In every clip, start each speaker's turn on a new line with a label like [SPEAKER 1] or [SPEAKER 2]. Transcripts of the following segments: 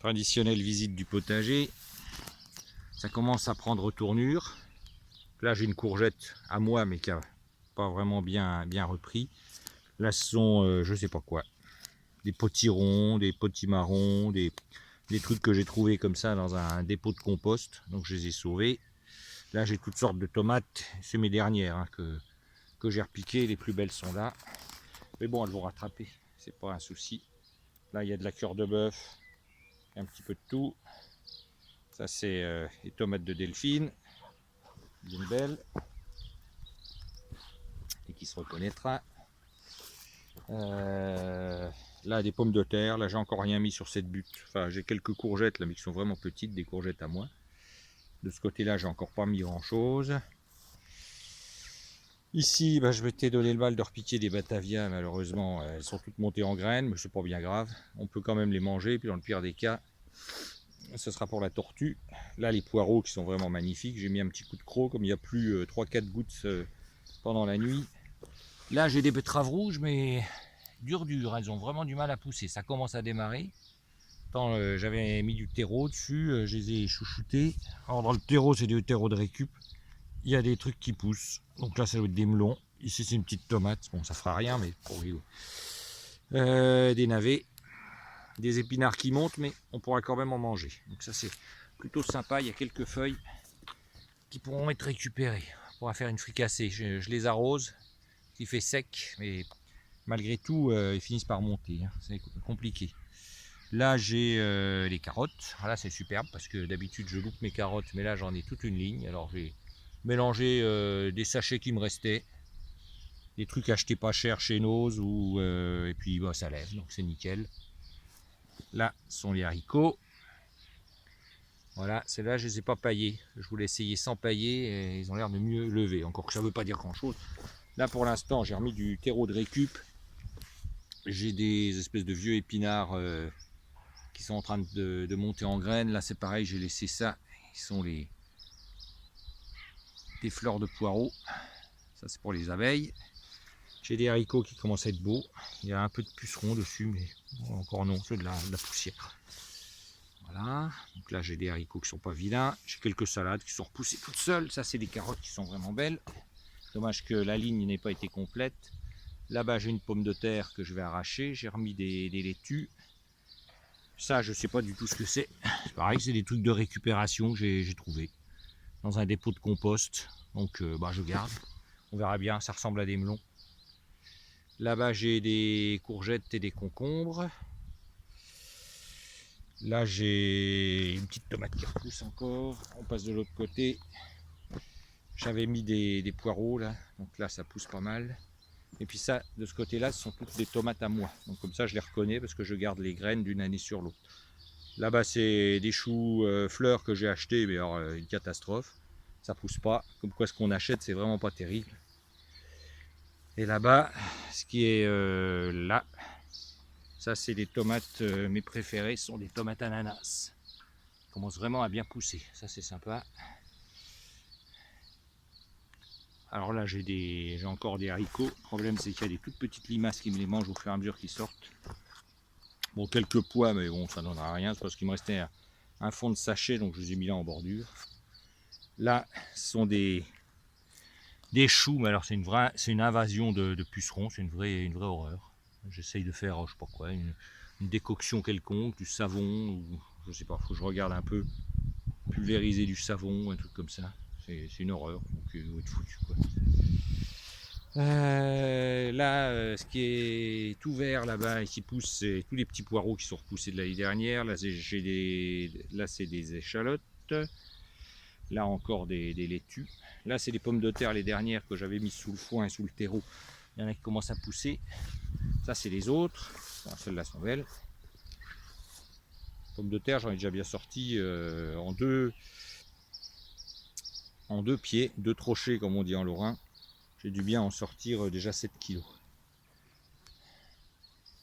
[SPEAKER 1] Traditionnelle visite du potager. Ça commence à prendre tournure. Là j'ai une courgette à moi mais qui a pas vraiment bien repris. Là ce sont je sais pas quoi. Des potirons, des potimarrons, des trucs que j'ai trouvés comme ça dans un dépôt de compost. Donc je les ai sauvés. Là j'ai toutes sortes de tomates. C'est mes dernières hein, que j'ai repiquées. Les plus belles sont là. Mais bon elles vont rattraper. C'est pas un souci. Là il y a de la cœur de bœuf. Un petit peu de tout. Ça c'est les tomates de Delphine, bien belle et qui se reconnaîtra. Là des pommes de terre, là j'ai encore rien mis sur cette butte. Enfin j'ai quelques courgettes là mais qui sont vraiment petites, des courgettes à moi. De ce côté là j'ai encore pas mis grand chose. Ici je m'étais donné le mal de repiquer des batavias, malheureusement elles sont toutes montées en graines, mais c'est pas bien grave. On peut quand même les manger, puis dans le pire des cas ce sera pour la tortue. Là les poireaux qui sont vraiment magnifiques, j'ai mis un petit coup de croc comme il y a plus 3-4 gouttes pendant la nuit. Là j'ai des betteraves rouges mais dur, elles ont vraiment du mal à pousser, ça commence à démarrer. J'avais mis du terreau dessus, je les ai chouchoutés. Alors dans le terreau c'est du terreau de récup, il y a des trucs qui poussent, donc là ça doit être des melons. Ici c'est une petite tomate, bon ça fera rien mais pour lui. Des navets, des épinards qui montent mais on pourra quand même en manger, donc ça c'est plutôt sympa. Il y a quelques feuilles qui pourront être récupérées, on pourra faire une fricassée. Je les arrose, il fait sec mais malgré tout ils finissent par monter, hein. C'est compliqué. Là j'ai les carottes, là c'est superbe parce que d'habitude je loupe mes carottes mais là j'en ai toute une ligne. Alors j'ai mélangé des sachets qui me restaient, des trucs achetés pas cher chez Noz et puis ça lève donc c'est nickel. Là sont les haricots. Voilà, celles-là je les ai pas paillés, je voulais essayer sans pailler et ils ont l'air de mieux lever, encore que ça veut pas dire grand chose. Là pour l'instant j'ai remis du terreau de récup, j'ai des espèces de vieux épinards qui sont en train de monter en graines. Là c'est pareil, j'ai laissé ça, ils sont des fleurs de poireaux, ça c'est pour les abeilles. J'ai des haricots qui commencent à être beaux, il y a un peu de pucerons dessus mais bon, encore non, c'est de la poussière. Voilà, donc là j'ai des haricots qui sont pas vilains, j'ai quelques salades qui sont repoussées toutes seules. Ça c'est des carottes qui sont vraiment belles, dommage que la ligne n'ait pas été complète. Là-bas j'ai une pomme de terre que je vais arracher, j'ai remis des laitues. Ça je sais pas du tout ce que c'est, pareil c'est des trucs de récupération que j'ai trouvé dans un dépôt de compost, donc je garde, on verra bien, ça ressemble à des melons. Là-bas j'ai des courgettes et des concombres. Là j'ai une petite tomate qui repousse encore, on passe de l'autre côté. J'avais mis des poireaux là, donc là ça pousse pas mal. Et puis ça, de ce côté-là, ce sont toutes des tomates à moi. Donc comme ça je les reconnais parce que je garde les graines d'une année sur l'autre. Là-bas c'est des choux fleurs que j'ai achetés, mais alors une catastrophe. Ça pousse pas, comme quoi ce qu'on achète c'est vraiment pas terrible. Et là-bas, ce qui est là, ça c'est des tomates, mes préférées, ce sont des tomates ananas. Elles commencent vraiment à bien pousser, ça c'est sympa. Alors là j'ai encore des haricots, le problème c'est qu'il y a des toutes petites limaces qui me les mangent au fur et à mesure qu'ils sortent. Bon, quelques pois mais bon ça donnera rien, c'est parce qu'il me restait un fond de sachet donc je les ai mis là en bordure. Là ce sont des choux, mais alors c'est une invasion de pucerons, c'est une vraie horreur. J'essaye de faire je sais pas quoi, une décoction quelconque, du savon, ou je sais pas, faut que je regarde un peu, pulvériser du savon, un truc comme ça, c'est une horreur, donc il faut être foutu quoi. Là ce qui est tout vert là-bas et qui pousse, c'est tous les petits poireaux qui sont repoussés de l'année dernière. Là c'est des échalotes, là encore des laitues. Là c'est des pommes de terre, les dernières que j'avais mises sous le foin et sous le terreau. Il y en a qui commencent à pousser. Ça c'est les autres, celles-là sont belles. Pommes de terre j'en ai déjà bien sorti en deux pieds, deux trochées comme on dit en lorrain. J'ai dû bien en sortir déjà 7 kg.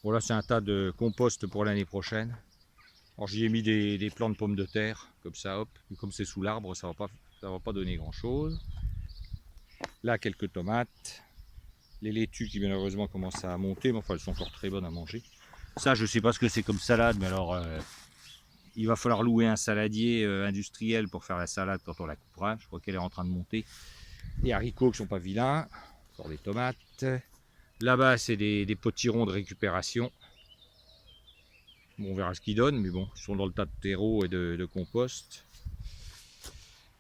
[SPEAKER 1] Bon là c'est un tas de compost pour l'année prochaine. Alors j'y ai mis des plants de pommes de terre, comme ça hop, et comme c'est sous l'arbre ça va pas donner grand chose. Là quelques tomates, les laitues qui malheureusement commencent à monter, mais enfin elles sont encore très bonnes à manger. Ça je sais pas ce que c'est comme salade, mais alors il va falloir louer un saladier industriel pour faire la salade quand on la coupera. Je crois qu'elle est en train de monter. Les haricots qui sont pas vilains. Encore des tomates. Là-bas, c'est des potirons de récupération. Bon, on verra ce qu'ils donnent, mais bon, ils sont dans le tas de terreau et de compost.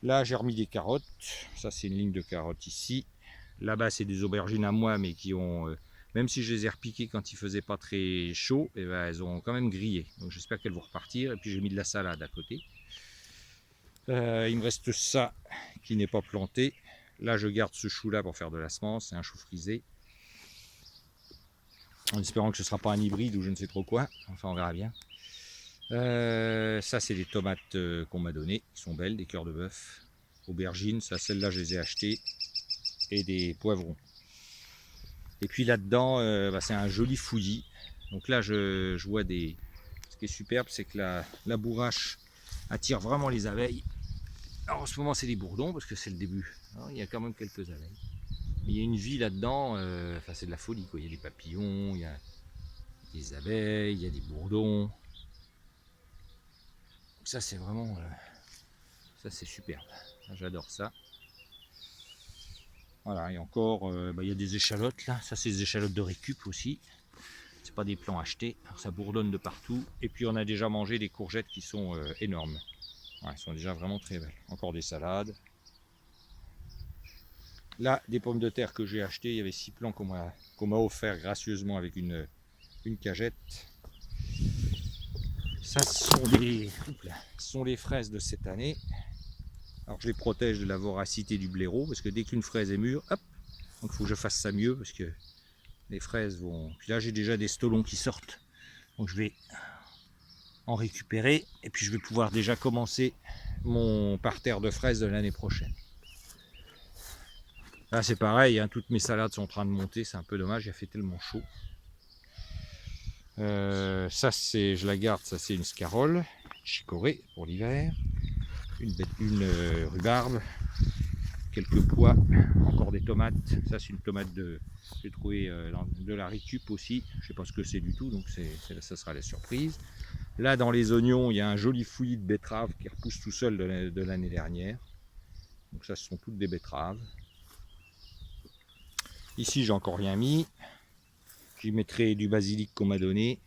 [SPEAKER 1] Là, j'ai remis des carottes. Ça, c'est une ligne de carottes ici. Là-bas, c'est des aubergines à moi, mais qui ont... même si je les ai repiquées quand il faisait pas très chaud, eh ben, elles ont quand même grillé. Donc j'espère qu'elles vont repartir. Et puis j'ai mis de la salade à côté. Il me reste ça qui n'est pas planté. Là, je garde ce chou-là pour faire de la semence. C'est un chou frisé. En espérant que ce ne sera pas un hybride ou je ne sais trop quoi. Enfin, on verra bien. Ça, c'est des tomates qu'on m'a données. Qui sont belles, des cœurs de bœuf. Aubergines, ça, celles-là, je les ai achetées. Et des poivrons. Et puis là-dedans, c'est un joli fouillis. Donc là, je vois des... Ce qui est superbe, c'est que la bourrache attire vraiment les abeilles. Alors en ce moment, c'est des bourdons, parce que c'est le début. Alors, il y a quand même quelques abeilles. Mais il y a une vie là-dedans, c'est de la folie, quoi. Il y a des papillons, il y a des abeilles, il y a des bourdons. Donc ça, c'est vraiment... ça, c'est superbe. J'adore ça. Voilà, et encore, il y a des échalotes là. Ça, c'est des échalotes de récup aussi. C'est pas des plants achetés. Alors, ça bourdonne de partout. Et puis, on a déjà mangé des courgettes qui sont énormes. Ouais, elles sont déjà vraiment très belles. Encore des salades. Là, des pommes de terre que j'ai achetées. Il y avait 6 plants qu'on m'a offert gracieusement avec une cagette. Ça, ce sont les fraises de cette année. Alors je les protège de la voracité du blaireau, parce que dès qu'une fraise est mûre, hop, donc il faut que je fasse ça mieux, parce que les fraises vont... Puis là j'ai déjà des stolons qui sortent, donc je vais en récupérer, et puis je vais pouvoir déjà commencer mon parterre de fraises de l'année prochaine. Là c'est pareil, hein, toutes mes salades sont en train de monter, c'est un peu dommage, il a fait tellement chaud. Ça c'est, je la garde, ça c'est une scarole, chicorée pour l'hiver. Une rhubarbe, quelques pois, encore des tomates. Ça c'est une tomate de, j'ai trouvé de la récup aussi. Je sais pas ce que c'est du tout, donc ça sera la surprise. Là dans les oignons, il y a un joli fouillis de betteraves qui repousse tout seul de l'année dernière. Donc ça, ce sont toutes des betteraves. Ici, j'ai encore rien mis. J'y mettrai du basilic qu'on m'a donné.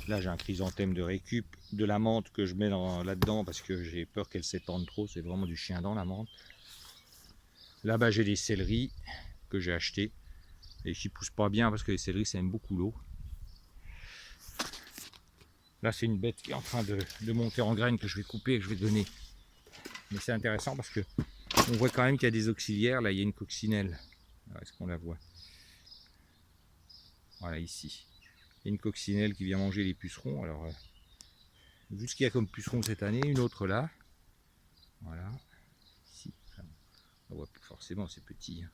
[SPEAKER 1] Là, j'ai un chrysanthème de récup, de la menthe que je mets là-dedans parce que j'ai peur qu'elle s'étende trop. C'est vraiment du chien dent, la menthe. Là-bas, j'ai des céleris que j'ai achetés et qui poussent pas bien parce que les céleris, ça aime beaucoup l'eau. Là, c'est une bête qui est en train de monter en graines que je vais couper et que je vais donner. Mais c'est intéressant parce que on voit quand même qu'il y a des auxiliaires. Là, il y a une coccinelle. Est-ce qu'on la voit? Voilà, ici. Il y a une coccinelle qui vient manger les pucerons. Alors, vu ce qu'il y a comme pucerons cette année, une autre là. Voilà. Ici. On voit forcément, c'est petit.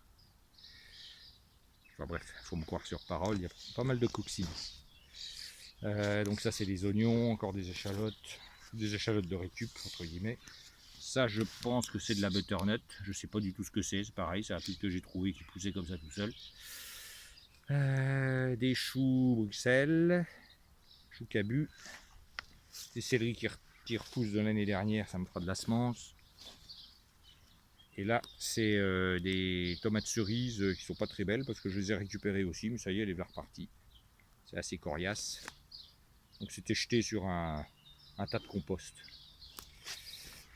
[SPEAKER 1] Enfin bref, il faut me croire sur parole. Il y a pas mal de coccinelles. Donc ça, c'est des oignons, encore des échalotes de récup, entre guillemets. Ça, je pense que c'est de la butternut. Je sais pas du tout ce que c'est pareil, c'est la piste que j'ai trouvé qui poussait comme ça tout seul. Des choux Bruxelles, choux cabu, des céleris qui repoussent de l'année dernière, ça me fera de la semence. Et là, c'est des tomates cerises qui sont pas très belles parce que je les ai récupérées aussi, mais ça y est, elle est bien repartie. C'est assez coriace. Donc c'était jeté sur un tas de compost.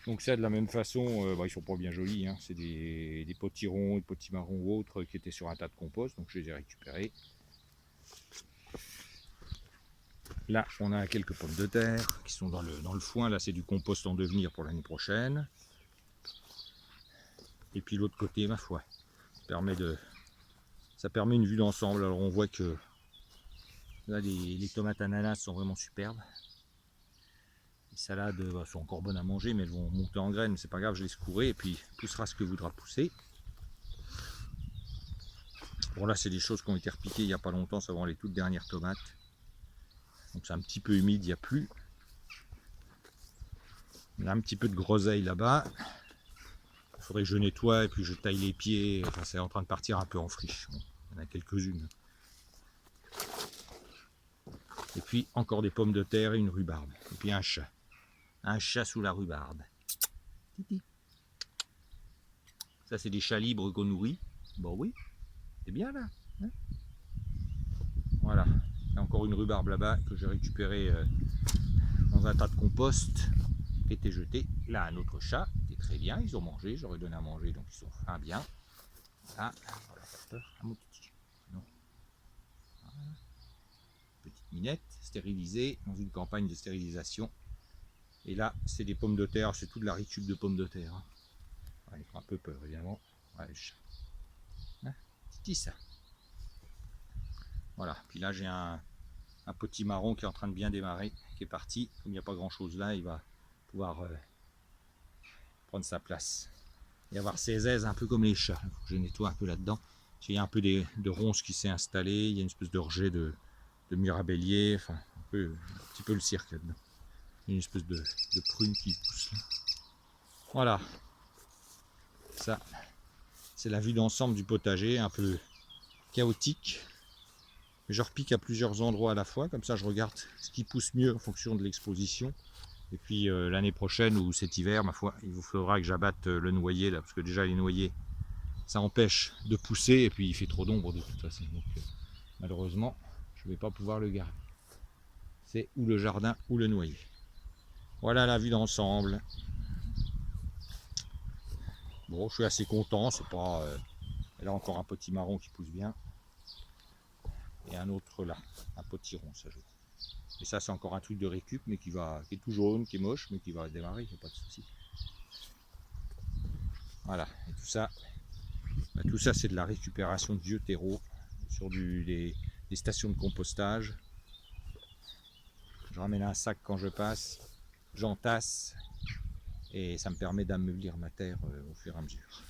[SPEAKER 1] Donc ça, de la même façon, ils sont pas bien jolis, hein. C'est des potirons, des potimarrons ou autres qui étaient sur un tas de compost, donc je les ai récupérés. Là, on a quelques pommes de terre qui sont dans le foin. Là, c'est du compost en devenir pour l'année prochaine. Et puis l'autre côté, ma foi, ça permet une vue d'ensemble. Alors on voit que là, les tomates ananas sont vraiment superbes. Les salades sont encore bonnes à manger, mais elles vont monter en graines. C'est pas grave, je les secouerai et puis poussera ce que voudra pousser. Bon, là, c'est des choses qui ont été repiquées il n'y a pas longtemps. Ça va les toutes dernières tomates. Donc c'est un petit peu humide, il n'y a plus. Il y a un petit peu de groseille là-bas. Il faudrait que je nettoie et puis je taille les pieds. Enfin, c'est en train de partir un peu en friche. Bon, il y en a quelques-unes. Et puis encore des pommes de terre et une rhubarbe. Et puis un chat. Un chat sous la rhubarbe. Titi. Ça, c'est des chats libres qu'on nourrit. Bon oui, c'est bien là. Hein, voilà. Il y a encore une rhubarbe là-bas que j'ai récupérée dans un tas de compost qui était jeté. Là, un autre chat, c'était très bien. Ils ont mangé, j'aurais donné à manger, donc ils sont fin bien. Ah, voilà, pas peur. Ah, mon petit. Non. Voilà. Petite minette, stérilisée dans une campagne de stérilisation. Et là, c'est des pommes de terre, c'est tout de la récup de pommes de terre. Ouais, ils font un peu peur, évidemment. Ouais, le chat. Hein, Titi, ça. Voilà, puis là, j'ai un petit marron qui est en train de bien démarrer, qui est parti. Comme il n'y a pas grand chose là, il va pouvoir prendre sa place et avoir ses aises un peu comme les chats. Il faut que je nettoie un peu là-dedans. Il y a un peu de ronces qui s'est installé, il y a une espèce de rejet de mirabellier, enfin un petit peu le cirque là-dedans. Il y a une espèce de prune qui pousse là. Voilà, ça c'est la vue d'ensemble du potager, un peu chaotique. Je repique à plusieurs endroits à la fois, comme ça je regarde ce qui pousse mieux en fonction de l'exposition. Et puis l'année prochaine ou cet hiver, ma foi, il vous faudra que j'abatte le noyer là, parce que déjà les noyers, ça empêche de pousser et puis il fait trop d'ombre de toute façon. Donc malheureusement, je ne vais pas pouvoir le garder. C'est ou le jardin ou le noyer. Voilà la vue d'ensemble. Bon, je suis assez content, c'est pas. Là encore un petit marron qui pousse bien. Et un autre là, un petit rond, ça joue. Et ça c'est encore un truc de récup, mais qui est tout jaune, qui est moche, mais qui va démarrer, il n'y a pas de souci. Voilà, et tout ça c'est de la récupération de vieux terreaux sur des stations de compostage. Je ramène un sac quand je passe, j'entasse et ça me permet d'ameublir ma terre au fur et à mesure.